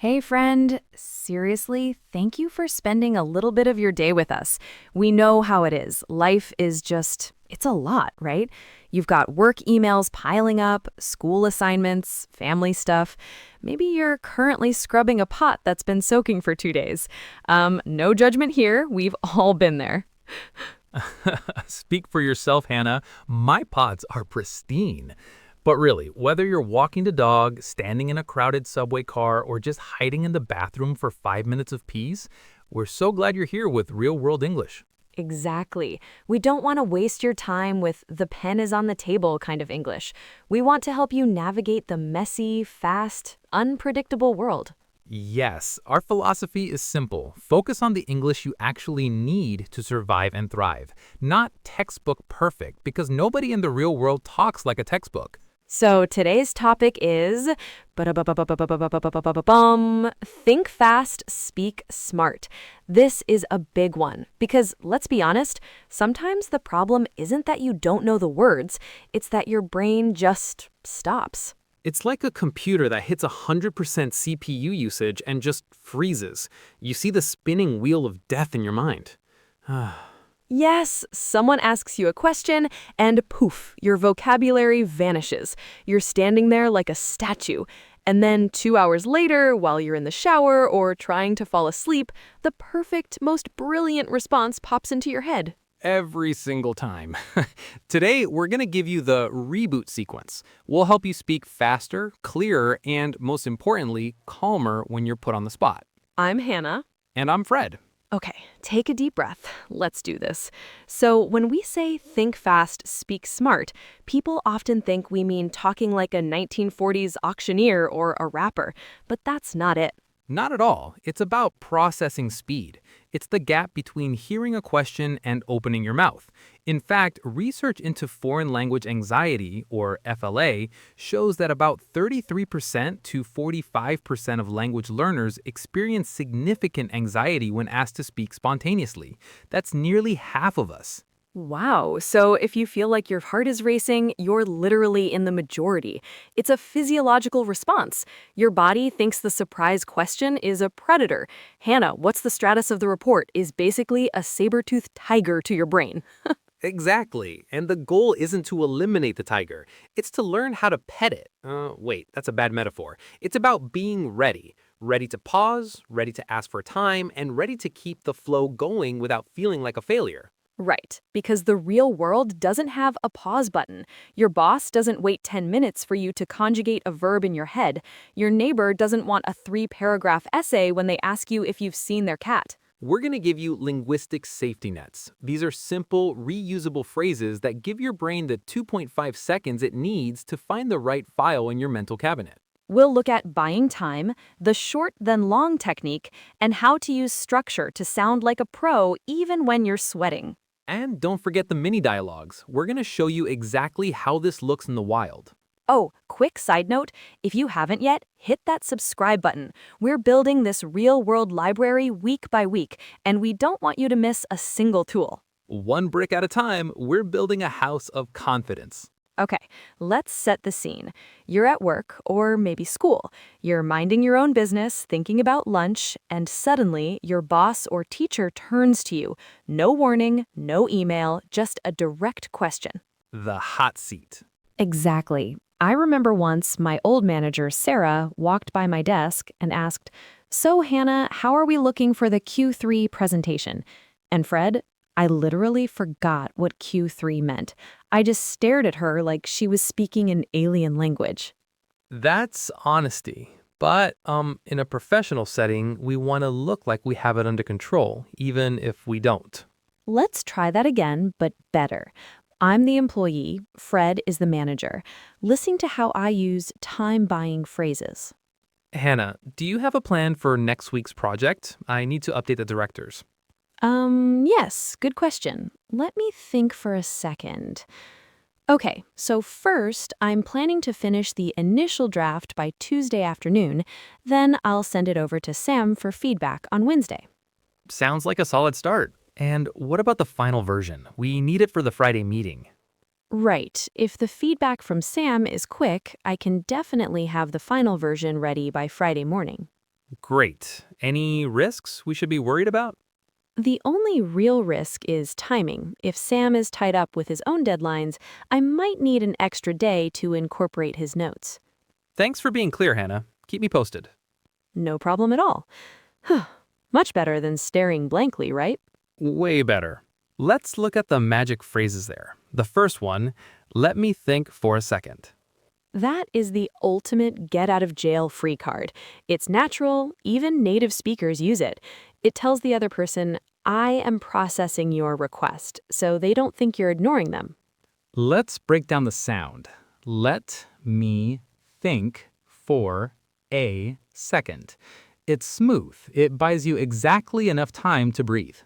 Hey, friend. Seriously, thank you for spending a little bit of your day with us. We know how it is. Life is just, it's a lot, right? You've got work emails piling up, school assignments, family stuff. Maybe you're currently scrubbing a pot that's been soaking for 2 days. No judgment here. We've all been there. Speak for yourself, Hannah. My pots are pristine. But really, whether you're walking the dog, standing in a crowded subway car, or just hiding in the bathroom for 5 minutes of peace, we're so glad you're here with Real World English. Exactly. We don't want to waste your time with the pen is on the table kind of English. We want to help you navigate the messy, fast, unpredictable world. Yes, our philosophy is simple. Focus on the English you actually need to survive and thrive, not textbook perfect, because nobody in the real world talks like a textbook. So today's topic is think fast, speak smart. This is a big one because let's be honest, sometimes the problem isn't that you don't know the words, it's that your brain just stops. It's like a computer that hits 100% CPU usage and just freezes. You see the spinning wheel of death in your mind. Yes, someone asks you a question and poof, your vocabulary vanishes. You're standing there like a statue. And then 2 hours later, while you're in the shower or trying to fall asleep, the perfect, most brilliant response pops into your head. Every single time. Today, we're going to give you the reboot sequence. We'll help you speak faster, clearer, and most importantly, calmer when you're put on the spot. I'm Hannah. And I'm Fred. Okay, take a deep breath. Let's do this. So, when we say think fast, speak smart, people often think we mean talking like a 1940s auctioneer or a rapper, but that's not it. Not at all. It's about processing speed. It's the gap between hearing a question and opening your mouth. In fact, research into foreign language anxiety, or FLA, shows that about 33% to 45% of language learners experience significant anxiety when asked to speak spontaneously. That's nearly half of us. Wow, so if you feel like your heart is racing, you're literally in the majority. It's a physiological response. Your body thinks the surprise question is a predator. Hannah, what's the status of the report? Is basically a saber-toothed tiger to your brain. Exactly. And the goal isn't to eliminate the tiger. It's to learn how to pet it. Wait, that's a bad metaphor. It's about being ready. Ready to pause, ready to ask for time, and ready to keep the flow going without feeling like a failure. Right, because the real world doesn't have a pause button. Your boss doesn't wait 10 minutes for you to conjugate a verb in your head. Your neighbor doesn't want a 3-paragraph essay when they ask you if you've seen their cat. We're going to give you linguistic safety nets. These are simple, reusable phrases that give your brain the 2.5 seconds it needs to find the right file in your mental cabinet. We'll look at buying time, the short then long technique, and how to use structure to sound like a pro even when you're sweating. And don't forget the mini dialogues. We're going to show you exactly how this looks in the wild. Oh, quick side note, if you haven't yet, hit that subscribe button. We're building this real-world library week by week, and we don't want you to miss a single tool. One brick at a time, we're building a house of confidence. Okay, let's set the scene. You're at work, or maybe school. You're minding your own business, thinking about lunch, and suddenly your boss or teacher turns to you. No warning, no email, just a direct question. The hot seat. Exactly. I remember once my old manager, Sarah, walked by my desk and asked, "So, Hannah, how are we looking for the Q3 presentation?" And Fred, I literally forgot what Q3 meant. I just stared at her like she was speaking an alien language. That's honesty. But in a professional setting, we want to look like we have it under control, even if we don't. Let's try that again, but better. I'm the employee, Fred is the manager. Listen to how I use time-buying phrases. Hannah, do you have a plan for next week's project? I need to update the directors. Yes, good question. Let me think for a second. Okay, so first, I'm planning to finish the initial draft by Tuesday afternoon, then I'll send it over to Sam for feedback on Wednesday. Sounds like a solid start. And what about the final version? We need it for the Friday meeting. Right. If the feedback from Sam is quick, I can definitely have the final version ready by Friday morning. Great. Any risks we should be worried about? The only real risk is timing. If Sam is tied up with his own deadlines, I might need an extra day to incorporate his notes. Thanks for being clear, Hannah. Keep me posted. No problem at all. Much better than staring blankly, right? Way better. Let's look at the magic phrases there. The first one, let me think for a second. That is the ultimate get-out-of-jail-free card. It's natural, even native speakers use it. It tells the other person, I am processing your request, so they don't think you're ignoring them. Let's break down the sound. Let me think for a second. It's smooth. It buys you exactly enough time to breathe.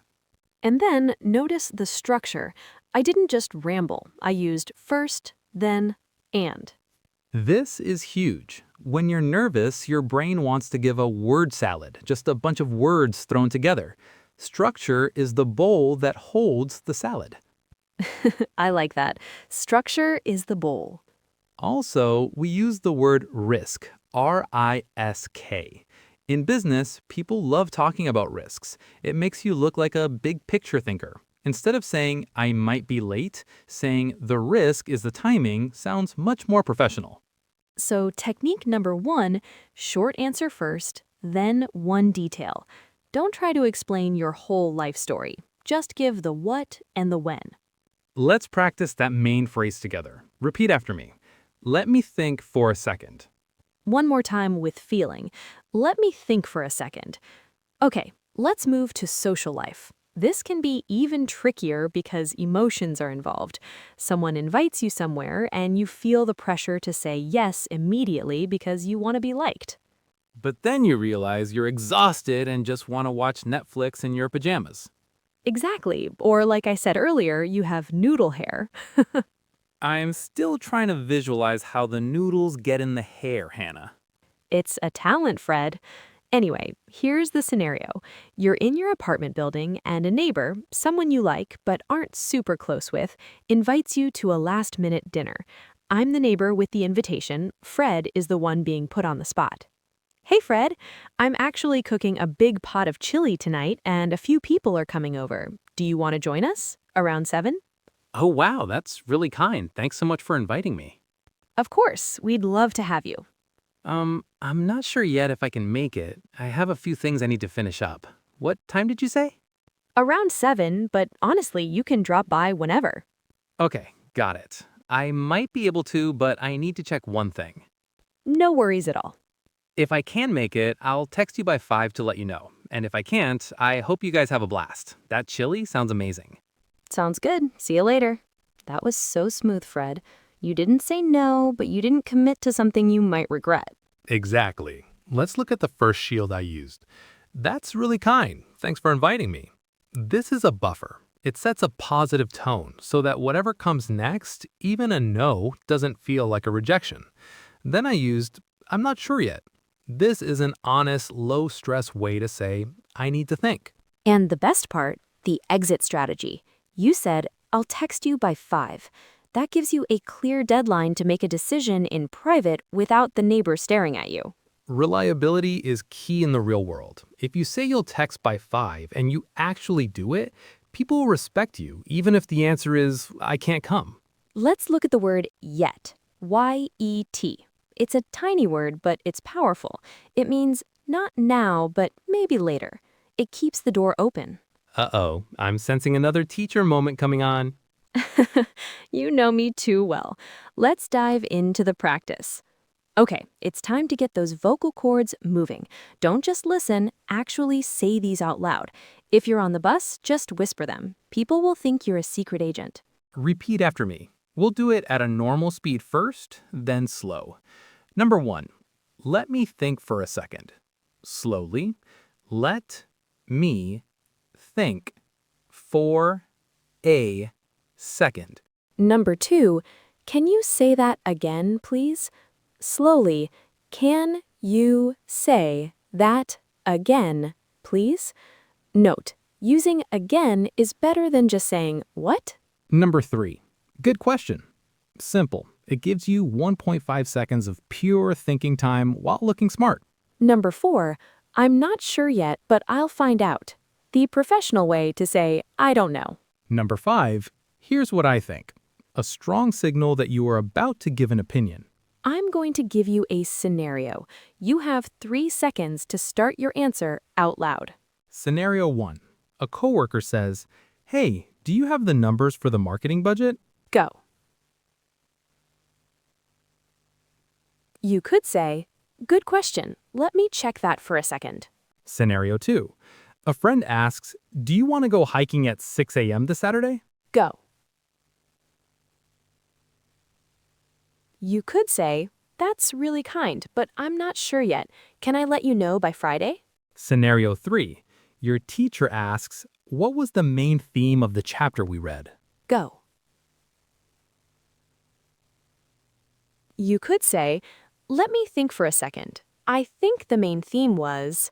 And then notice the structure. I didn't just ramble. I used first, then, and. This is huge. When you're nervous, your brain wants to give a word salad, just a bunch of words thrown together. Structure is the bowl that holds the salad. I like that. Structure is the bowl. Also, we use the word risk, R-I-S-K. In business, people love talking about risks. It makes you look like a big picture thinker. Instead of saying, I might be late, saying the risk is the timing sounds much more professional. So technique number 1, short answer first, then one detail. Don't try to explain your whole life story. Just give the what and the when. Let's practice that main phrase together. Repeat after me. Let me think for a second. One more time with feeling. Let me think for a second. Okay, let's move to social life. This can be even trickier because emotions are involved. Someone invites you somewhere and you feel the pressure to say yes immediately because you want to be liked. But then you realize you're exhausted and just want to watch Netflix in your pajamas. Exactly. Or like I said earlier, you have noodle hair. I'm still trying to visualize how the noodles get in the hair, Hannah. It's a talent, Fred. Anyway, here's the scenario. You're in your apartment building and a neighbor, someone you like but aren't super close with, invites you to a last-minute dinner. I'm the neighbor with the invitation. Fred is the one being put on the spot. Hey, Fred. I'm actually cooking a big pot of chili tonight and a few people are coming over. Do you want to join us? Around 7? Oh, wow, that's really kind. Thanks so much for inviting me. Of course, we'd love to have you. I'm not sure yet if I can make it. I have a few things I need to finish up. What time did you say? Around 7, but honestly, you can drop by whenever. Okay, got it. I might be able to, but I need to check one thing. No worries at all. If I can make it, I'll text you by 5 to let you know. And if I can't, I hope you guys have a blast. That chili sounds amazing. Sounds good. See you later. That was so smooth, Fred. You didn't say no, but you didn't commit to something you might regret. Exactly. Let's look at the first shield I used. That's really kind. Thanks for inviting me. This is a buffer. It sets a positive tone so that whatever comes next, even a no, doesn't feel like a rejection. Then I used, I'm not sure yet. This is an honest, low-stress way to say, I need to think. And the best part, the exit strategy. You said, I'll text you by 5. That gives you a clear deadline to make a decision in private without the neighbor staring at you. Reliability is key in the real world. If you say you'll text by 5 and you actually do it, people will respect you, even if the answer is, I can't come. Let's look at the word yet. Y-E-T. It's a tiny word, but it's powerful. It means not now, but maybe later. It keeps the door open. Uh-oh, I'm sensing another teacher moment coming on. You know me too well. Let's dive into the practice. Okay, it's time to get those vocal cords moving. Don't just listen, actually say these out loud. If you're on the bus, just whisper them. People will think you're a secret agent. Repeat after me. We'll do it at a normal speed first, then slow. Number 1, let me think for a second. Slowly, let me think for a second. Number 2, can you say that again, please? Slowly, can you say that again, please? Note, using again is better than just saying, what? Number 3, good question. Simple. It gives you 1.5 seconds of pure thinking time while looking smart. Number 4, I'm not sure yet, but I'll find out. The professional way to say, I don't know. Number 5, here's what I think. A strong signal that you are about to give an opinion. I'm going to give you a scenario. You have 3 seconds to start your answer out loud. Scenario 1. A coworker says, "Hey, do you have the numbers for the marketing budget?" Go. You could say, good question. Let me check that for a second. Scenario 2. A friend asks, "Do you want to go hiking at 6 a.m. this Saturday?" Go. You could say, that's really kind, but I'm not sure yet. Can I let you know by Friday? Scenario 3. Your teacher asks, "What was the main theme of the chapter we read?" Go. You could say, let me think for a second. I think the main theme was,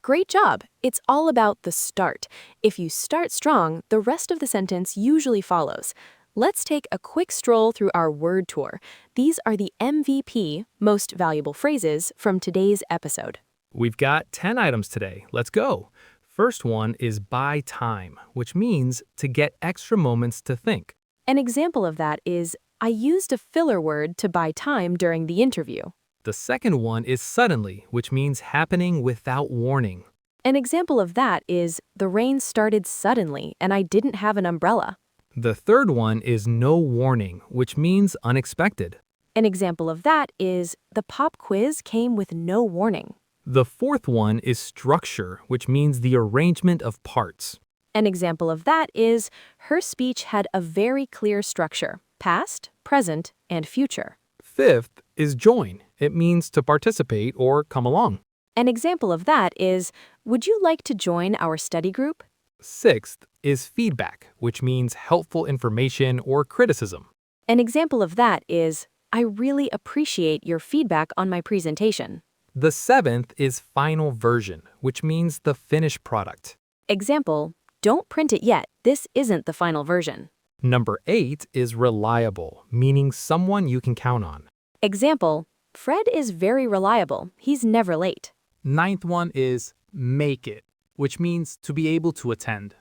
great job. It's all about the start. If you start strong, the rest of the sentence usually follows. Let's take a quick stroll through our word tour. These are the MVP, most valuable phrases, from today's episode. We've got 10 items today. Let's go. First one is buy time, which means to get extra moments to think. An example of that is, I used a filler word to buy time during the interview. The second one is suddenly, which means happening without warning. An example of that is, the rain started suddenly and I didn't have an umbrella. The third one is no warning, which means unexpected. An example of that is, the pop quiz came with no warning. The fourth one is structure, which means the arrangement of parts. An example of that is, her speech had a very clear structure, past, present, and future. Fifth is join. It means to participate or come along. An example of that is, would you like to join our study group? Sixth is feedback, which means helpful information or criticism. An example of that is, I really appreciate your feedback on my presentation. The seventh is final version, which means the finished product. Example, don't print it yet. This isn't the final version. Number 8 is reliable, meaning someone you can count on. Example, Fred is very reliable. He's never late. Ninth one is make it, which means to be able to attend.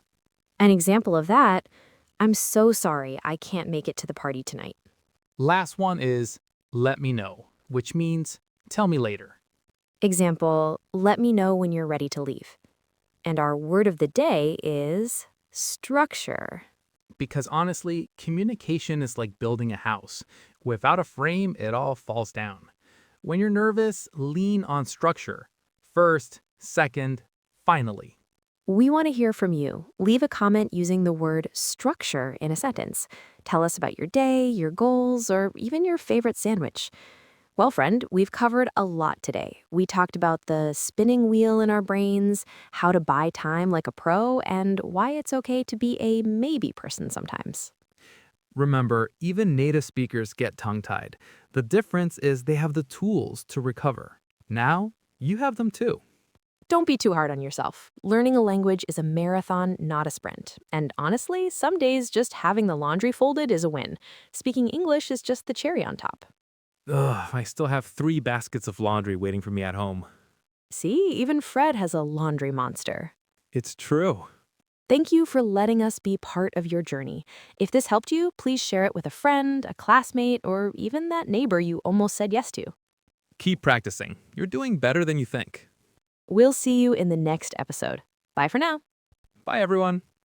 An example of that, I'm so sorry I can't make it to the party tonight. Last one is let me know, which means tell me later. Example, let me know when you're ready to leave. And our word of the day is structure. Because honestly, communication is like building a house. Without a frame, it all falls down. When you're nervous, lean on structure. First, second, finally. We want to hear from you. Leave a comment using the word structure in a sentence. Tell us about your day, your goals, or even your favorite sandwich. Well, friend, we've covered a lot today. We talked about the spinning wheel in our brains, how to buy time like a pro, and why it's okay to be a maybe person sometimes. Remember, even native speakers get tongue-tied. The difference is they have the tools to recover. Now, you have them too. Don't be too hard on yourself. Learning a language is a marathon, not a sprint. And honestly, some days just having the laundry folded is a win. Speaking English is just the cherry on top. Ugh, I still have 3 baskets of laundry waiting for me at home. See, even Fred has a laundry monster. It's true. Thank you for letting us be part of your journey. If this helped you, please share it with a friend, a classmate, or even that neighbor you almost said yes to. Keep practicing. You're doing better than you think. We'll see you in the next episode. Bye for now. Bye, everyone.